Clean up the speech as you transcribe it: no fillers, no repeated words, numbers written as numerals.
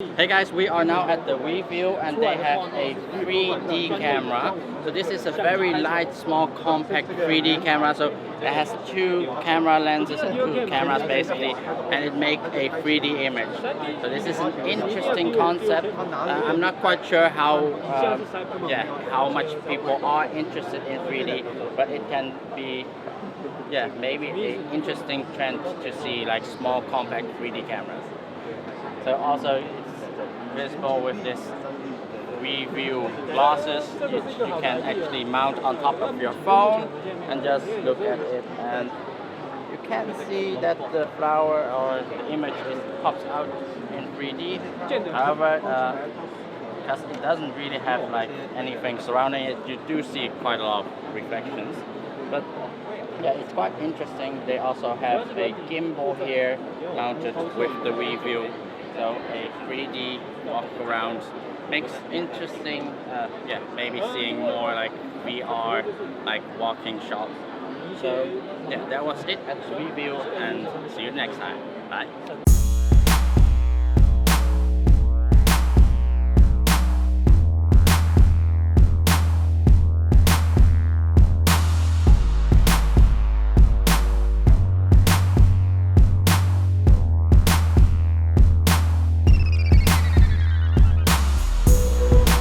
Hey guys, we are now at the Weeview and they have a 3D camera. So this is a very light, small, compact 3D camera. So it has two camera lenses and two cameras basically, and it makes a 3D image. So this is an interesting concept. I'm not quite sure how much people are interested in 3D, but it can be maybe an interesting trend to see like small, compact 3D cameras. So also it's visible with this Weeview glasses, which you can actually mount on top of your phone and just look at it, and you can see that the flower or the image pops out in 3D. However, because it doesn't really have like anything surrounding it, you do see quite a lot of reflections. But yeah, it's quite interesting. They also have a gimbal here mounted with the Weeview. So a 3D walk around makes interesting, maybe seeing more like VR, like walking shots. So yeah, that was it at Weeview, and see you next time. Bye.